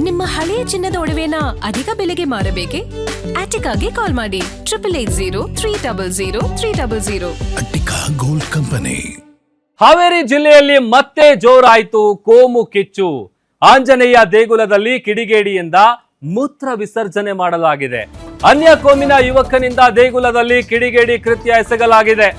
ನಿಮ್ಮ ಹಳೆಯ ಚಿನ್ನದ ಒಡವೆನ ಅಧಿಕ ಬೆಲೆಗೆ ಮಾರಬೇಕೆ? ಆಟಿಕಾಗೆ ಕಾಲ್ ಮಾಡಿ 8880 ಅಟ್ಟಿಕಾ ಗೋಲ್ಡ್ ಕಂಪನಿ. ಹಾವೇರಿ ಜಿಲ್ಲೆಯಲ್ಲಿ ಮತ್ತೆ ಜೋರಾಯಿತು ಕೋಮು ಕಿಚ್ಚು. ಆಂಜನೇಯ ದೇಗುಲದಲ್ಲಿ ಕಿಡಿಗೇಡಿಯಿಂದ ಮೂತ್ರ ವಿಸರ್ಜನೆ ಮಾಡಲಾಗಿದೆ. ಅನ್ಯ ಕೋಮಿನ ಯುವಕನಿಂದ ದೇಗುಲದಲ್ಲಿ ಕಿಡಿಗೇಡಿ ಕೃತ್ಯ ಎಸಗಲಾಗಿದೆ.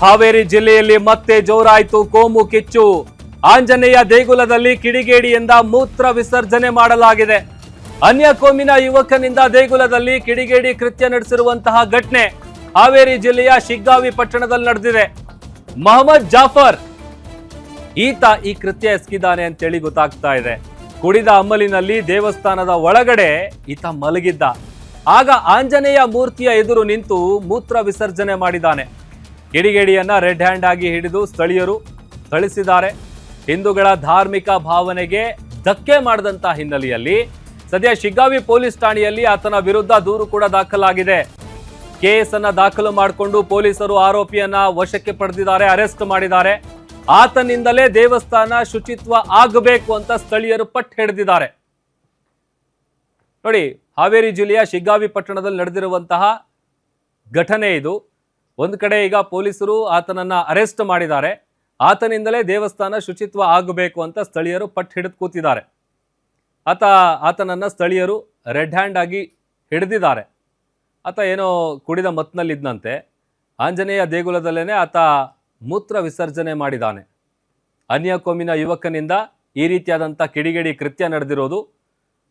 ಹಾವೇರಿ ಜಿಲ್ಲೆಯಲ್ಲಿ ಮತ್ತೆ ಜೋರಾಯಿತು ಕೋಮು ಕಿಚ್ಚು. ಆಂಜನೇಯ ದೇಗುಲದಲ್ಲಿ ಕಿಡಿಗೇಡಿಯಿಂದ ಮೂತ್ರ ವಿಸರ್ಜನೆ ಮಾಡಲಾಗಿದೆ. ಅನ್ಯ ಕೋಮಿನ ಯುವಕನಿಂದ ದೇಗುಲದಲ್ಲಿ ಕಿಡಿಗೇಡಿ ಕೃತ್ಯ ನಡೆಸಿರುವಂತಹ ಘಟನೆ ಹಾವೇರಿ ಜಿಲ್ಲೆಯ ಶಿಗ್ಗಾವಿ ಪಟ್ಟಣದಲ್ಲಿ ನಡೆದಿದೆ. ಮೊಹಮ್ಮದ್ ಜಾಫರ್ ಈತ ಈ ಕೃತ್ಯ ಎಸಗಿದ್ದಾನೆ ಅಂತೇಳಿ ಗೊತ್ತಾಗ್ತಾ ಇದೆ. ಕುಡಿದ ಅಮಲಿನಲ್ಲಿ ದೇವಸ್ಥಾನದ ಒಳಗಡೆ ಈತ ಮಲಗಿದ್ದ. ಆಗ ಆಂಜನೇಯ ಮೂರ್ತಿಯ ಎದುರು ನಿಂತು ಮೂತ್ರ ವಿಸರ್ಜನೆ ಮಾಡಿದ್ದಾನೆ. ಕಿಡಿಗೇಡಿಯನ್ನ ರೆಡ್ ಹ್ಯಾಂಡ್ ಆಗಿ ಹಿಡಿದು ಸ್ಥಳೀಯರು ಥಳಿಸಿದ್ದಾರೆ. ಹಿಂದೂಗಳ ಧಾರ್ಮಿಕ ಭಾವನೆಗೆ ಧಕ್ಕೆ ಮಾಡಿದಂತ ಹಿನ್ನೆಲೆಯಲ್ಲಿ ಸದ್ಯ ಶಿಗ್ಗಾವಿ ಪೊಲೀಸ್ ಠಾಣೆಯಲ್ಲಿ ಆತನ ವಿರುದ್ಧ ದೂರು ಕೂಡ ದಾಖಲಾಗಿದೆ. ಕೇಸ್ ಅನ್ನ ದಾಖಲು ಮಾಡಿಕೊಂಡು ಪೊಲೀಸರು ಆರೋಪಿಯನ್ನ ವಶಕ್ಕೆ ಪಡೆದಿದ್ದಾರೆ, ಅರೆಸ್ಟ್ ಮಾಡಿದ್ದಾರೆ. ಆತನಿಂದಲೇ ದೇವಸ್ಥಾನ ಶುಚಿತ್ವ ಆಗಬೇಕು ಅಂತ ಸ್ಥಳೀಯರು ಪಟ್ಟು ಹಿಡಿದಿದ್ದಾರೆ. ನೋಡಿ, ಹಾವೇರಿ ಜಿಲ್ಲೆಯ ಶಿಗ್ಗಾವಿ ಪಟ್ಟಣದಲ್ಲಿ ನಡೆದಿರುವಂತಹ ಘಟನೆ ಇದು. ಒಂದು ಕಡೆ ಈಗ ಪೊಲೀಸರು ಆತನನ್ನ ಅರೆಸ್ಟ್ ಮಾಡಿದ್ದಾರೆ. ಆತನಿಂದಲೇ ದೇವಸ್ಥಾನ ಶುಚಿತ್ವ ಆಗಬೇಕು ಅಂತ ಸ್ಥಳೀಯರು ಪಟ್ಟು ಹಿಡಿದು ಕೂತಿದ್ದಾರೆ. ಆತನನ್ನ ಸ್ಥಳೀಯರು ರೆಡ್ ಹ್ಯಾಂಡ್ ಆಗಿ ಹಿಡಿದಿದ್ದಾರೆ. ಆತ ಏನೋ ಕುಡಿದ ಮತ್ನಲ್ಲಿದ್ದಂತೆ ಆಂಜನೇಯ ದೇಗುಲದಲ್ಲೇನೆ ಆತ ಮೂತ್ರ ವಿಸರ್ಜನೆ ಮಾಡಿದ್ದಾನೆ. ಅನ್ಯ ಕೋಮಿನ ಯುವಕನಿಂದ ಈ ರೀತಿಯಾದಂಥ ಕಿಡಿಗೇಡಿ ಕೃತ್ಯ ನಡೆದಿರೋದು.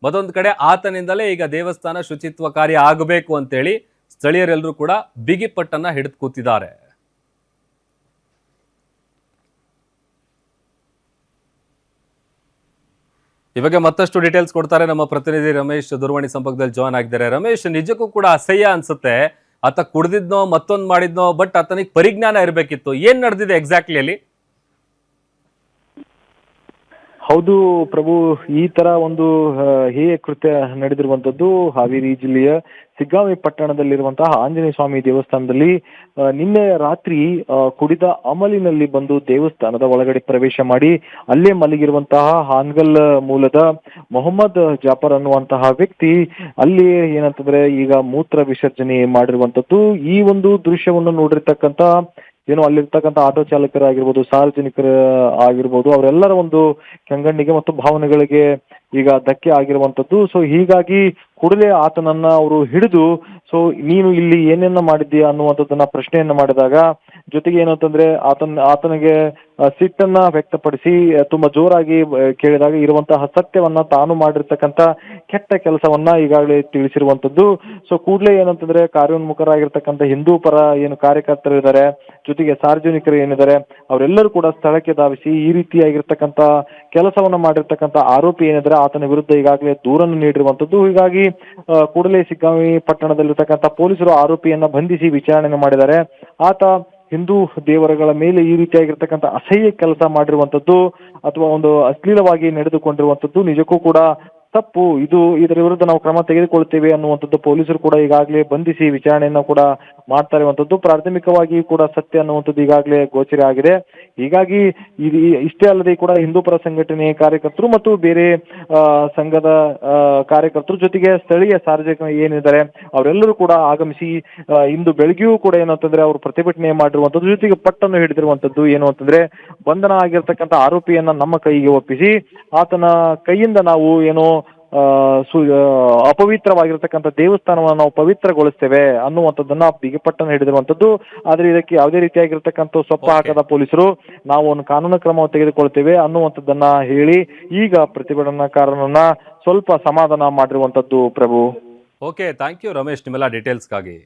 ಮತ್ತೊಂದು ಕಡೆ ಆತನಿಂದಲೇ ಈಗ ದೇವಸ್ಥಾನ ಶುಚಿತ್ವ ಕಾರ್ಯ ಆಗಬೇಕು ಅಂತೇಳಿ ಸ್ಥಳೀಯರೆಲ್ಲರೂ ಕೂಡ ಬಿಗಿಪಟ್ಟನ್ನ ಹಿಡಿದು ಕೂತಿದ್ದಾರೆ. ಈ ಬಗ್ಗೆ ಮತ್ತಷ್ಟು ಡೀಟೇಲ್ಸ್ ಕೊಡ್ತಾರೆ ನಮ್ಮ ಪ್ರತಿನಿಧಿ ರಮೇಶ್, ದೂರವಾಣಿ ಸಂಪರ್ಕದಲ್ಲಿ ಜಾಯ್ನ್ ಆಗಿದ್ದಾರೆ. ರಮೇಶ್, ನಿಜಕ್ಕೂ ಕೂಡ ಅಸಹ್ಯ ಅನ್ಸುತ್ತೆ. ಆತ ಕುಡ್ದಿದ್ನೋ ಮತ್ತೊಂದು ಮಾಡಿದ್ನೋ, ಬಟ್ ಆತನಿಗೆ ಪರಿಜ್ಞಾನ ಇರಬೇಕಿತ್ತು. ಏನ್ ನಡೆದಿದೆ ಎಕ್ಸಾಕ್ಟ್ಲಿ ಅಲ್ಲಿ? ಹೌದು ಪ್ರಭು, ಈ ತರ ಒಂದು ಹೇಯ ಕೃತ್ಯ ನಡೆದಿರುವಂತದ್ದು ಹಾವೇರಿ ಜಿಲ್ಲೆಯ ಸಿಗ್ಗಾವಿ ಪಟ್ಟಣದಲ್ಲಿರುವಂತಹ ಆಂಜನೇಯ ಸ್ವಾಮಿ ದೇವಸ್ಥಾನದಲ್ಲಿ ನಿನ್ನೆ ರಾತ್ರಿ ಕುಡಿದ ಅಮಲಿನಲ್ಲಿ ಬಂದು ದೇವಸ್ಥಾನದ ಒಳಗಡೆ ಪ್ರವೇಶ ಮಾಡಿ ಅಲ್ಲೇ ಮಲಗಿರುವಂತಹ ಹಾನಗಲ್ ಮೂಲದ ಮೊಹಮ್ಮದ್ ಜಾಫರ್ ಅನ್ನುವಂತಹ ವ್ಯಕ್ತಿ ಅಲ್ಲಿ ಏನಂತಂದ್ರೆ ಈಗ ಮೂತ್ರ ವಿಸರ್ಜನೆ ಮಾಡಿರುವಂತದ್ದು. ಈ ಒಂದು ದೃಶ್ಯವನ್ನು ನೋಡಿರ್ತಕ್ಕಂತ ಏನು ಅಲ್ಲಿರ್ತಕ್ಕಂಥ ಆಟೋ ಚಾಲಕರಾಗಿರ್ಬೋದು, ಸಾರ್ವಜನಿಕರ ಆಗಿರ್ಬೋದು, ಅವರೆಲ್ಲರ ಒಂದು ಕೆಂಗಣ್ಣಿಗೆ ಮತ್ತು ಭಾವನೆಗಳಿಗೆ ಈಗ ಧಕ್ಕೆ ಆಗಿರುವಂತದ್ದು. ಸೊ ಹೀಗಾಗಿ ಕೂಡಲೇ ಆತನನ್ನ ಅವರು ಹಿಡಿದು ನೀನು ಇಲ್ಲಿ ಏನೇನ ಮಾಡಿದ್ದೀಯಾ ಅನ್ನುವಂಥದ್ದನ್ನ ಪ್ರಶ್ನೆಯನ್ನ ಮಾಡಿದಾಗ, ಜೊತೆಗೆ ಏನು ಅಂತಂದ್ರೆ ಆತನಿಗೆ ಸಿಟ್ಟನ್ನ ವ್ಯಕ್ತಪಡಿಸಿ ತುಂಬಾ ಜೋರಾಗಿ ಕೇಳಿದಾಗ ಇರುವಂತಹ ಸತ್ಯವನ್ನ ತಾನು ಮಾಡಿರ್ತಕ್ಕಂಥ ಕೆಟ್ಟ ಕೆಲಸವನ್ನ ಈಗಾಗಲೇ ತಿಳಿಸಿರುವಂತದ್ದು. ಸೊ ಕೂಡಲೇ ಏನಂತಂದ್ರೆ ಕಾರ್ಯೋನ್ಮುಖರಾಗಿರ್ತಕ್ಕಂಥ ಹಿಂದೂ ಪರ ಏನು ಕಾರ್ಯಕರ್ತರು ಇದ್ದಾರೆ, ಜೊತೆಗೆ ಸಾರ್ವಜನಿಕರು ಏನಿದ್ದಾರೆ, ಅವರೆಲ್ಲರೂ ಕೂಡ ಸ್ಥಳಕ್ಕೆ ಧಾವಿಸಿ ಈ ರೀತಿಯಾಗಿರ್ತಕ್ಕಂಥ ಕೆಲಸವನ್ನ ಮಾಡಿರ್ತಕ್ಕಂಥ ಆರೋಪಿ ಏನಿದ್ರೆ ಆತನ ವಿರುದ್ಧ ಈಗಾಗಲೇ ದೂರನ್ನು ನೀಡಿರುವಂತದ್ದು. ಹೀಗಾಗಿ ಕೂಡಲೇ ಸಿಗ್ಗಾವಿ ಪಟ್ಟಣದಲ್ಲಿರ್ತಕ್ಕಂಥ ಪೊಲೀಸರು ಆರೋಪಿಯನ್ನ ಬಂಧಿಸಿ ವಿಚಾರಣೆ ಮಾಡಿದ್ದಾರೆ. ಆತ ಹಿಂದೂ ದೇವರುಗಳ ಮೇಲೆ ಈ ರೀತಿಯಾಗಿರ್ತಕ್ಕಂಥ ಅಸಹ್ಯ ಕೆಲಸ ಮಾಡಿರುವಂತದ್ದು ಅಥವಾ ಒಂದು ಅಶ್ಲೀಲವಾಗಿ ನಡೆದುಕೊಂಡಿರುವಂತದ್ದು ನಿಜಕ್ಕೂ ಕೂಡ ತಪ್ಪು. ಇದರ ವಿರುದ್ಧ ನಾವು ಕ್ರಮ ತೆಗೆದುಕೊಳ್ತೇವೆ ಅನ್ನುವಂಥದ್ದು ಪೊಲೀಸರು ಕೂಡ ಈಗಾಗಲೇ ಬಂಧಿಸಿ ವಿಚಾರಣೆಯನ್ನ ಕೂಡ ಮಾಡ್ತಾ ಇರುವಂತದ್ದು. ಪ್ರಾಥಮಿಕವಾಗಿ ಕೂಡ ಸತ್ಯ ಅನ್ನುವಂಥದ್ದು ಈಗಾಗಲೇ ಗೋಚರ ಆಗಿದೆ. ಹೀಗಾಗಿ ಇಷ್ಟೇ ಅಲ್ಲದೆ ಕೂಡ ಹಿಂದೂ ಪರ ಸಂಘಟನೆ ಕಾರ್ಯಕರ್ತರು ಮತ್ತು ಬೇರೆ ಸಂಘದ ಕಾರ್ಯಕರ್ತರು ಜೊತೆಗೆ ಸ್ಥಳೀಯ ಸಾರ್ವಜನಿಕರು ಏನಿದ್ದಾರೆ ಅವರೆಲ್ಲರೂ ಕೂಡ ಆಗಮಿಸಿ ಇಂದು ಬೆಳಗ್ಗೆಯೂ ಕೂಡ ಏನಂತಂದ್ರೆ ಅವರು ಪ್ರತಿಭಟನೆ ಮಾಡಿರುವಂತದ್ದು, ಜೊತೆಗೆ ಪಟ್ಟನ್ನು ಹಿಡಿದಿರುವಂತದ್ದು. ಏನು ಅಂತಂದ್ರೆ ಬಂಧನ ಆಗಿರ್ತಕ್ಕಂಥ ಆರೋಪಿಯನ್ನ ನಮ್ಮ ಕೈಗೆ ಒಪ್ಪಿಸಿ ಆತನ ಕೈಯಿಂದ ನಾವು ಏನೋ ಅಪವಿತ್ರವಾಗಿರ್ತಕ್ಕಂಥ ದೇವಸ್ಥಾನವನ್ನು ನಾವು ಪವಿತ್ರಗೊಳಿಸ್ತೇವೆ ಅನ್ನುವಂಥದ್ದನ್ನ ಬಿಗಿಪಟ್ಟನ್ನು ಹಿಡಿದಿರುವಂತದ್ದು. ಆದ್ರೆ ಇದಕ್ಕೆ ಯಾವುದೇ ರೀತಿಯಾಗಿರ್ತಕ್ಕಂಥ ಸೊಪ್ಪ ಹಾಕದ ಪೊಲೀಸರು ನಾವು ಒಂದು ಕಾನೂನು ಕ್ರಮವನ್ನು ತೆಗೆದುಕೊಳ್ತೇವೆ ಅನ್ನುವಂಥದ್ದನ್ನ ಹೇಳಿ ಈಗ ಪ್ರತಿಭಟನಾಕಾರರನ್ನ ಸ್ವಲ್ಪ ಸಮಾಧಾನ ಮಾಡಿರುವಂತದ್ದು. ಪ್ರಭು, ಓಕೆ, ಥ್ಯಾಂಕ್ ಯು ರಮೇಶ್ ನಿಮ್ಮೆಲ್ಲ ಡೀಟೇಲ್ಸ್ಗಾಗಿ.